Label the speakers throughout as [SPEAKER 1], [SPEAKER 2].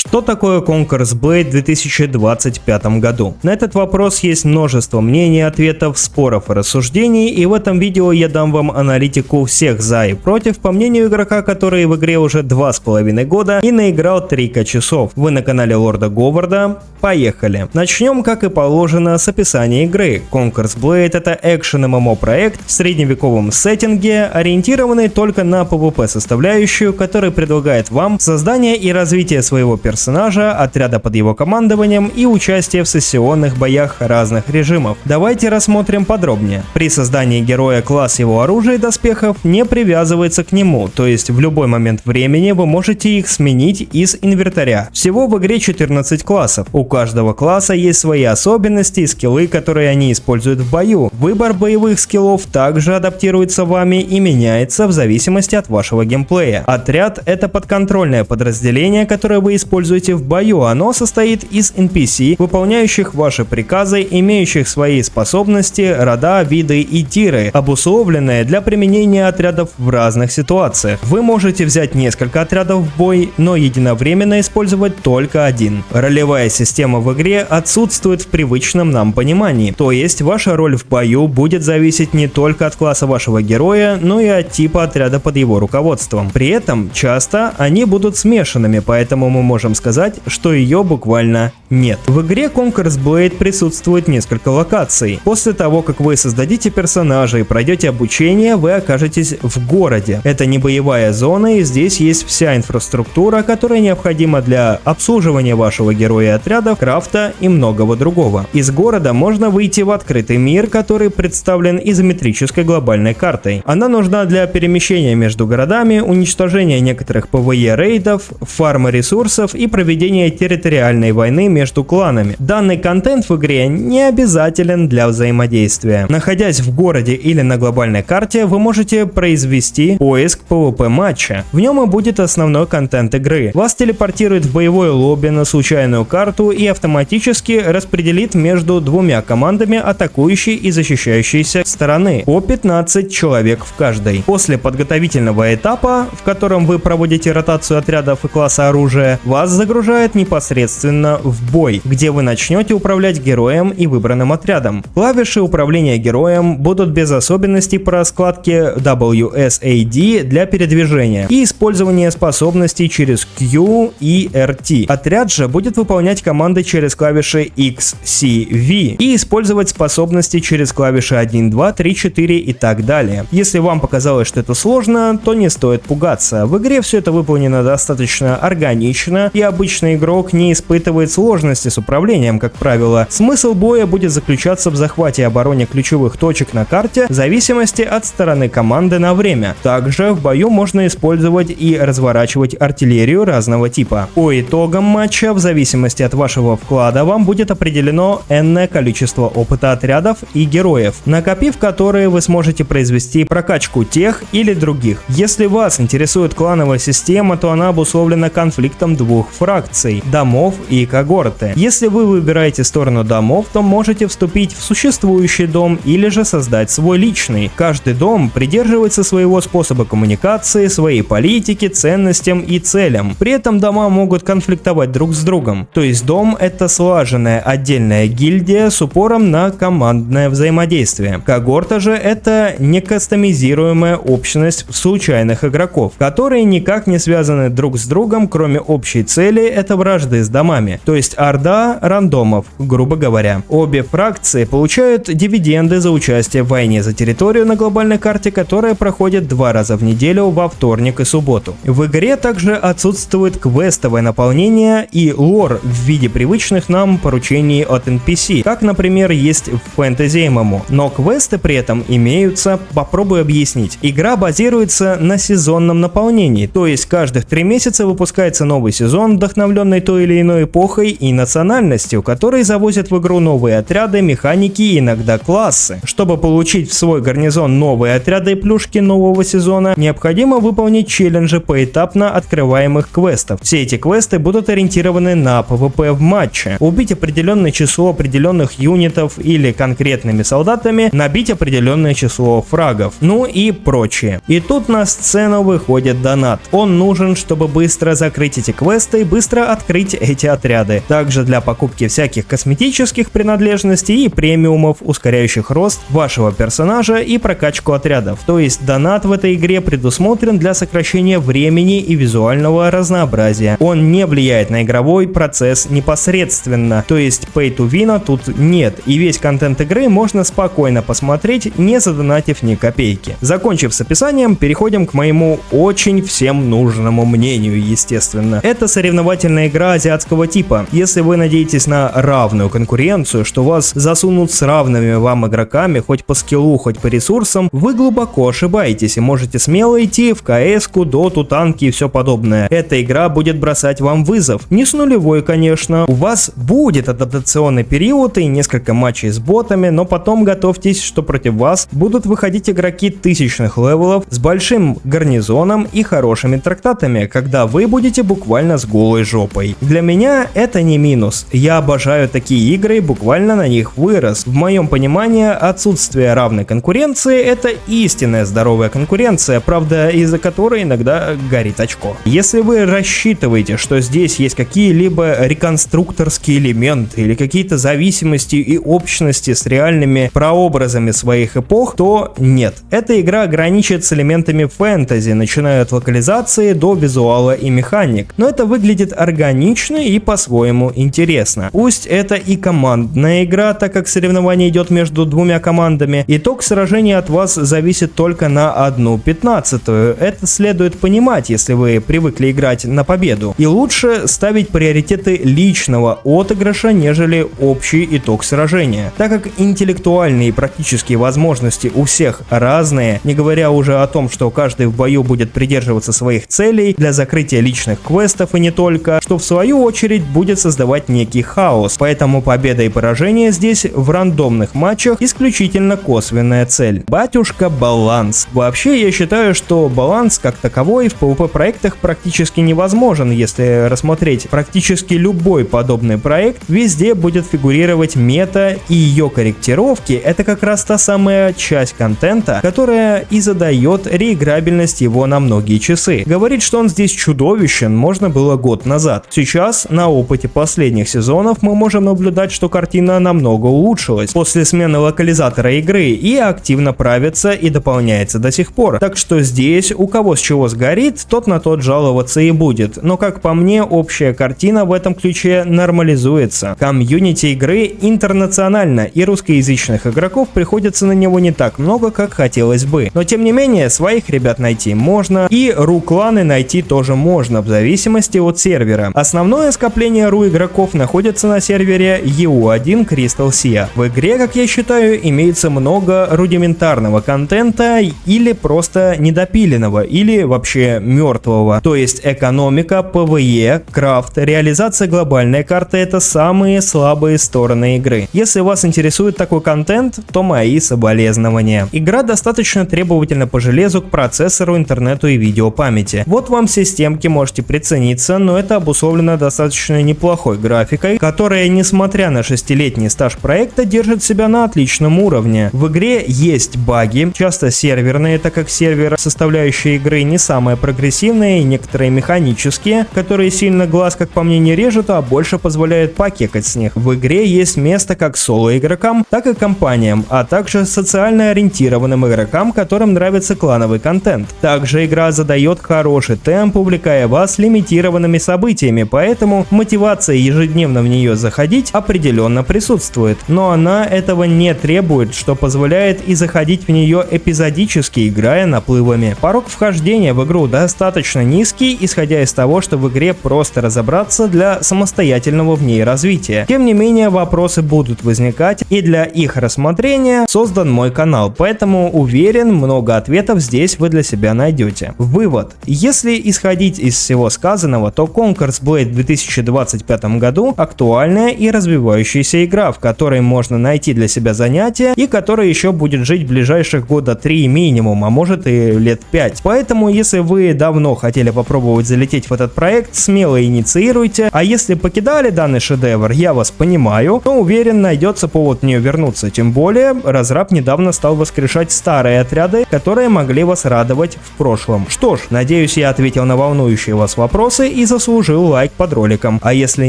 [SPEAKER 1] Что такое Conquer's Blade в 2025 году? На этот вопрос есть множество мнений, ответов, споров и рассуждений, и в этом видео я дам вам аналитику всех за и против, по мнению игрока, который в игре уже 2,5 года и наиграл 3 часов. Вы на канале Лорда Говарда. Поехали! Начнем, как и положено, с описания игры. Conquer's Blade — это экшен-ММО проект в средневековом сеттинге, ориентированный только на PvP составляющую, который предлагает вам создание и развитие своего персонажа, отряда под его командованием и участие в сессионных боях разных режимов. Давайте рассмотрим подробнее. При создании героя класс его оружия и доспехов не привязывается к нему, то есть в любой момент времени вы можете их сменить из инвентаря. Всего в игре 14 классов. У каждого класса есть свои особенности и скиллы, которые они используют в бою. Выбор боевых скиллов также адаптируется вами и меняется в зависимости от вашего геймплея. Отряд — это подконтрольное подразделение, которое вы используете в бою. Оно состоит из NPC, выполняющих ваши приказы, имеющих свои способности, рода, виды и тиры, обусловленные для применения отрядов в разных ситуациях. Вы можете взять несколько отрядов в бой, но единовременно использовать только один. Ролевая система в игре отсутствует в привычном нам понимании, то есть ваша роль в бою будет зависеть не только от класса вашего героя, но и от типа отряда под его руководством. При этом часто они будут смешанными, поэтому мы можем сказать, что ее буквально нет. В игре Conquer's Blade присутствует несколько локаций. После того, как вы создадите персонажа и пройдете обучение, вы окажетесь в городе. Это не боевая зона, и здесь есть вся инфраструктура, которая необходима для обслуживания вашего героя и отрядов, крафта и многого другого. Из города можно выйти в открытый мир, который представлен изометрической глобальной картой. Она нужна для перемещения между городами, уничтожения некоторых PvE рейдов, фарма ресурсов и проведения территориальной войны между кланами. Данный контент в игре не обязателен для взаимодействия. Находясь в городе или на глобальной карте, вы можете произвести поиск PvP матча. В нем и будет основной контент игры. Вас телепортирует в боевое лобби на случайную карту и автоматически распределит между двумя командами атакующей и защищающейся стороны, по 15 человек в каждой. После подготовительного этапа, в котором вы проводите ротацию отрядов и класса оружия, вас загружает непосредственно в бой, где вы начнете управлять героем и выбранным отрядом. Клавиши управления героем будут без особенностей по раскладке WSAD для передвижения и использования способностей через Q и RT. Отряд же будет выполнять команды через клавиши X, C, V и использовать способности через клавиши 1, 2, 3, 4 и так далее. Если вам показалось, что это сложно, то не стоит пугаться. В игре все это выполнено достаточно органично, и обычный игрок не испытывает сложности с управлением, как правило. Смысл боя будет заключаться в захвате и обороне ключевых точек на карте в зависимости от стороны команды на время. Также в бою можно использовать и разворачивать артиллерию разного типа. По итогам матча, в зависимости от вашего вклада, вам будет определено энное количество опыта отрядов и героев, накопив которые вы сможете произвести прокачку тех или других. Если вас интересует клановая система, то она обусловлена конфликтом двух фракций – домов и когорты. Если вы выбираете сторону домов, то можете вступить в существующий дом или же создать свой личный. Каждый дом придерживается своего способа коммуникации, своей политики, ценностям и целям. При этом дома могут конфликтовать друг с другом. То есть дом — это слаженная отдельная гильдия с упором на командное взаимодействие. Когорта же — это некастомизируемая общность случайных игроков, которые никак не связаны друг с другом, кроме общей цели — это вражды с домами. То есть орда рандомов, грубо говоря. Обе фракции получают дивиденды за участие в войне за территорию на глобальной карте, которая проходит 2 раза в неделю во вторник и субботу. В игре также отсутствует квестовое наполнение и лор в виде привычных нам поручений от NPC, как, например, есть в фэнтези ММО. Но квесты при этом имеются. Попробую объяснить. Игра базируется на сезонном наполнении, то есть каждых 3 месяца выпускается новый сезон, вдохновленный той или иной эпохой и национальностью, который завозит в игру новые отряды, механики и иногда классы. Чтобы получить в свой гарнизон новые отряды и плюшки нового сезона, необходимо выполнить челленджи поэтапно открываемых квестов. Все эти квесты будут ориентированы на PvP в матче. Убить определенное число определенных юнитов или конкретными солдатами, набить определенное число фрагов, ну и прочее. И тут на сцену выходит донат. Он нужен, чтобы быстро закрыть эти квесты и быстро открыть эти отряды. Также для покупки всяких косметических принадлежностей и премиумов, ускоряющих рост вашего персонажа и прокачку отрядов. То есть донат в этой игре предусмотрен для сокращения времени и визуального разнообразия. Он не влияет на игровой процесс непосредственно, то есть pay to win тут нет, и весь контент игры можно спокойно посмотреть, не задонатив ни копейки. Закончив с описанием, переходим к моему очень всем нужному мнению, естественно. Это соревновательная игра азиатского типа. Если вы надеетесь на равную конкуренцию, что вас засунут с равными вам игроками, хоть по скиллу, хоть по ресурсам, вы глубоко ошибаетесь и можете смело идти в КС-ку, доту, танки и все подобное. Эта игра будет бросать вам вызов. Не с нулевой, конечно. У вас будет адаптационный период и несколько матчей с ботами, но потом готовьтесь, что против вас будут выходить игроки тысячных левелов с большим гарнизоном и хорошими трактатами, когда вы будете буквально с голой жопой. Для меня это не минус. Я обожаю такие игры и буквально на них вырос. В моем понимании, отсутствие равной конкуренции — это истинная здоровая конкуренция, правда, из-за которой иногда горит очко. Если вы рассчитываете, что здесь есть какие-либо реконструкторские элементы или какие-то зависимости и общности с реальными прообразами своих эпох, то нет. Эта игра ограничит с элементами фэнтези, начиная от локализации до визуала и механик. Но это выглядит органично и по-своему интересно. Пусть это и командная игра, так как соревнование идет между двумя командами, итог сражения от вас зависит только на 1/15. Это следует понимать, если вы привыкли играть на победу. И лучше ставить приоритеты личного отыгрыша, нежели общий итог сражения. Так как интеллектуальные и практические возможности у всех разные, не говоря уже о том, что каждый в бою будет придерживаться своих целей для закрытия личных квестов и не только, что в свою очередь будет создавать некий хаос. Поэтому победа и поражение здесь в рандомных матчах исключительно косвенная цель. Батюшка, баланс. Вообще я считаю, что баланс как таковой в PvP проектах практически невозможен. Если рассмотреть практически любой подобный проект, везде будет фигурировать мета, и ее корректировки — это как раз та самая часть контента, которая и задает реиграбельность его на многие часы. Говорить, что он здесь чудовищен, можно было год назад. Сейчас, на опыте последних сезонов, мы можем наблюдать, что картина намного улучшилась после смены локализатора игры и активно правится и дополняется до сих пор. Так что здесь у кого с чего сгорит, тот на тот жаловаться и будет. Но как по мне, общая картина в этом ключе нормализуется. Комьюнити игры интернационально, и русскоязычных игроков приходится на него не так много, как хотелось бы. Но тем не менее, своих ребят найти можно, и ру-кланы найти тоже можно, в зависимости от сервера. Основное скопление ру игроков находится на сервере EU1 Crystal Sea. В игре, как я считаю, имеется много рудиментарного контента или просто недопиленного, или вообще мертвого. То есть экономика, PvE, крафт, реализация глобальной карты — это самые слабые стороны игры. Если вас интересует такой контент, то мои соболезнования. Игра достаточно требовательна по железу, к процессору, интернету и видеопамяти. Вот вам системки, можете прицениться, но это обусловлено достаточно неплохой графикой, которая, несмотря на 6-летний стаж проекта, держит себя на отличном уровне. В игре есть баги, часто серверные, так как сервер, составляющие игры, не самые прогрессивные, и некоторые механические, которые сильно глаз, как по мне, не режут, а больше позволяют покекать с них. В игре есть место как соло-игрокам, так и компаниям, а также социально ориентированным игрокам, которым нравится клановый контент. Также игра задает хороший темп, увлекая вас лимитированными событиями, поэтому мотивация ежедневно в нее заходить определенно присутствует. Но она этого не требует, что позволяет и заходить в нее эпизодически, играя наплывами. Порог вхождения в игру достаточно низкий, исходя из того, что в игре просто разобраться для самостоятельного в ней развития. Тем не менее, вопросы будут возникать, и для их рассмотрения создан мой канал, поэтому уверен, много ответов здесь вы для себя найдете. Вывод. Если исходить из всего сказанного, то Conquer's Blade в 2025 году актуальная и развивающаяся игра, в которой можно найти для себя занятия и которая еще будет жить в ближайших года 3 минимум, а может и лет 5. Поэтому, если вы давно хотели попробовать залететь в этот проект, смело инициируйте, а если покидали данный шедевр, я вас понимаю, то уверен, найдется повод в нее вернуться. Тем более, разраб недавно стал воскрешать старые отряды, которые могли вас радовать в прошлом. Что ж, надеюсь, я ответил на волнующие вас вопросы и заслужил лайк под роликом. А если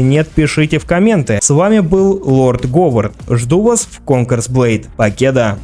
[SPEAKER 1] нет, пишите в комменты. С вами был Лорд Говард. Жду вас в Conquers Blade. Покеда!